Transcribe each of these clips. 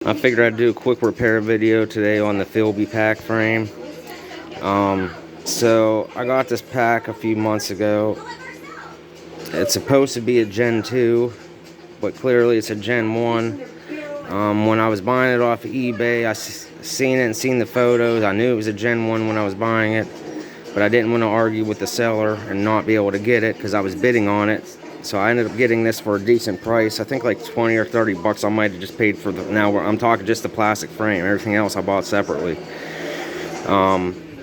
I figured I'd do a quick repair video today on the Filbe pack frame. So I got this pack a few months ago. It's supposed to be a Gen 2, but clearly it's a Gen 1. When I was buying it off of eBay, I seen it and seen the photos. I knew it was a Gen 1 when I was buying it, but I didn't want to argue with the seller and not be able to get it because I was bidding on it. So I ended up getting this for a decent price. I think like 20 or 30 bucks. I might have just paid for the, now I'm talking just the plastic frame. Everything else I bought separately.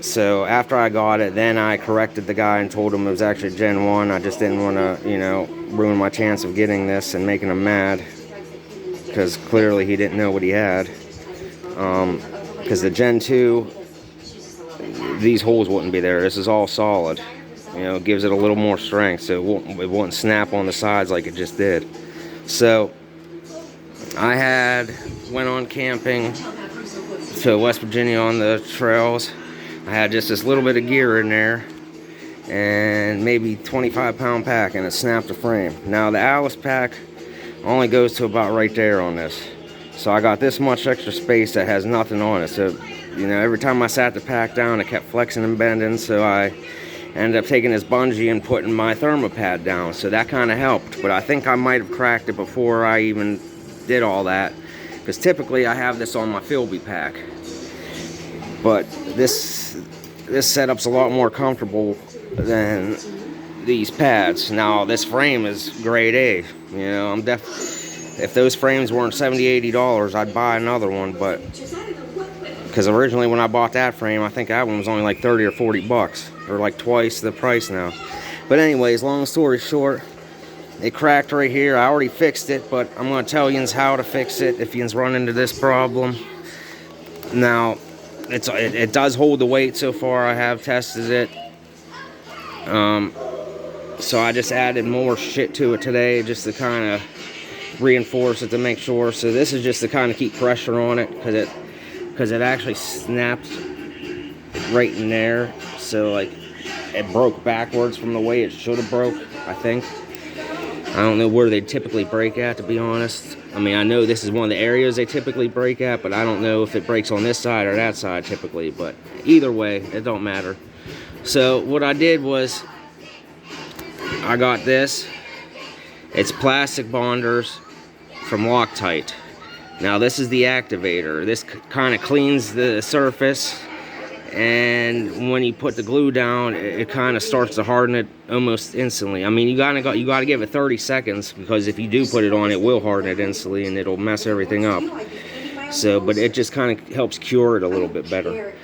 So after I got it, then I corrected the guy and told him it was actually Gen 1. I just didn't want to, you know, ruin my chance of getting this and making him mad, because clearly he didn't know what he had. Because the Gen 2, these holes wouldn't be there. This is all solid. You know, it gives it a little more strength, so it won't snap on the sides like it just did. So I went on camping to West Virginia on the trails. I had just this little bit of gear in there and maybe 25-pound pack, and it snapped the frame. Now the Alice pack only goes to about right there on this, so I got this much extra space that has nothing on it. So, you know, every time I sat the pack down, it kept flexing and bending, so I ended up taking this bungee and putting my thermopad down, so that kind of helped. But I think I might have cracked it before I even did all that, because typically I have this on my Filbe pack. But this setup's a lot more comfortable than these pads. Now this frame is grade A. You know, if those frames weren't $70–80, I'd buy another one. But because originally when I bought that frame, I think that one was only like 30 or 40 bucks, or like twice the price now. But anyways, long story short, it cracked right here. I already fixed it, but I'm going to tell you how to fix it if you run into this problem. Now, it does hold the weight so far. I have tested it. So I just added more shit to it today just to kind of reinforce it, to make sure. So this is just to kind of keep pressure on it, because it actually snapped right in there. So like it broke backwards from the way it should have broke, I think. I don't know where they typically break at, to be honest. I mean, I know this is one of the areas they typically break at, but I don't know if it breaks on this side or that side typically. But either way, it don't matter. So what I did was, I got this. It's plastic bonders from Loctite. Now this is the activator. This kind of cleans the surface, and when you put the glue down, it kind of starts to harden it almost instantly. I mean, you gotta give it 30 seconds, because if you do put it on, it will harden it instantly and it'll mess everything up. So, but it just kind of helps cure it a little bit better.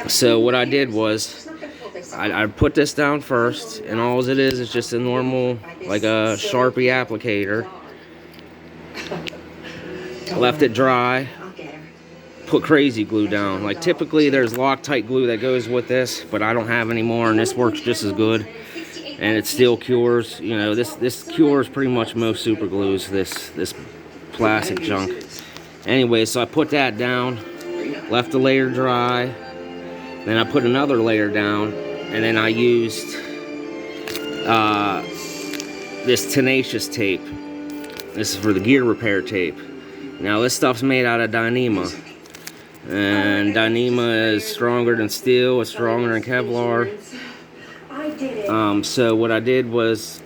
So what I did was, I put this down first, and all it is just a normal, like a Sharpie applicator. Left it dry. Put crazy glue down. Like typically there's Loctite glue that goes with this, but I don't have any more, and this works just as good, and it still cures. You know, this cures pretty much most super glues, this plastic junk. Anyway, so I put that down, left the layer dry, then I put another layer down, and then I used this tenacious tape. This is for the gear repair tape. Now this stuff's made out of Dyneema, and Dyneema is stronger than steel, it's stronger than Kevlar. So what I did was,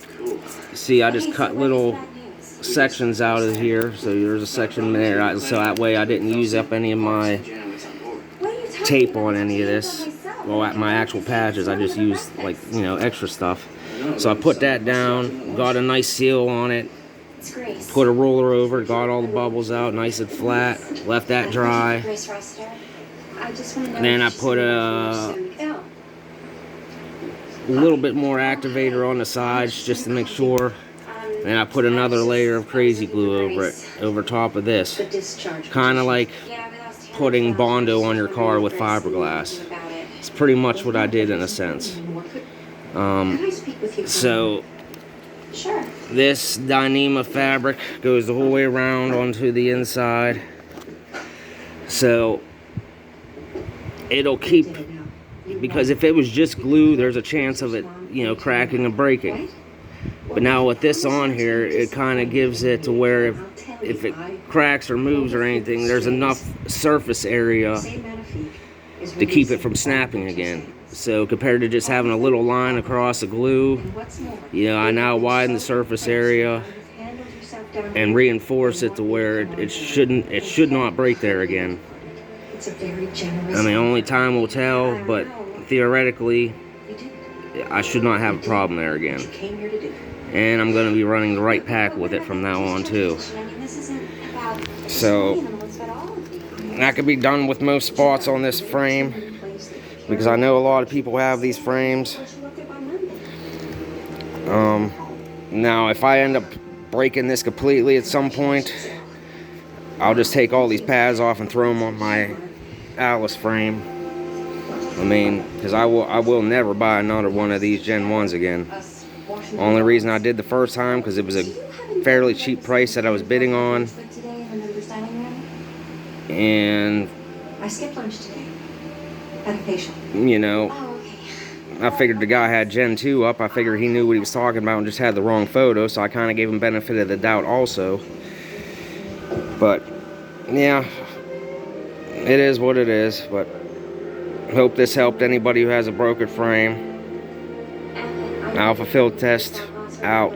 see, I just cut little sections out of here. So there's a section there, so that way I didn't use up any of my tape on any of this. Well, at my actual patches, I just used, like, you know, extra stuff. So I put that down, got a nice seal on it, put a roller over it, got all the bubbles out nice and flat, left that dry. And then I put a little bit more activator on the sides just to make sure. And I put another layer of crazy glue over it, over top of this. Kind of like putting Bondo on your car with fiberglass. It's pretty much what I did in a sense. So this Dyneema fabric goes the whole way around onto the inside. So it'll keep, because if it was just glue, there's a chance of it, you know, cracking and breaking. But now with this on here, it kind of gives it to where if it cracks or moves or anything, there's enough surface area to keep it from snapping again. So compared to just having a little line across the glue, I now widen the surface area and reinforce it to where it should not break there again. I mean, only time will tell, but theoretically, I should not have a problem there again. And I'm going to be running the right pack with it from now on too. So that could be done with most spots on this frame, because I know a lot of people have these frames. Now if I end up breaking this completely at some point, I'll just take all these pads off and throw them on my Alice frame. I mean, because I will never buy another one of these Gen 1s again. Only reason I did the first time because it was a fairly cheap price that I was bidding on. And I skipped lunch today. At a facial. I figured the guy had Gen 2 up. I figured he knew what he was talking about and just had the wrong photo, so I kind of gave him benefit of the doubt also. But yeah, it is what it is. But I hope this helped anybody who has a broken frame. Alpha Field Test out.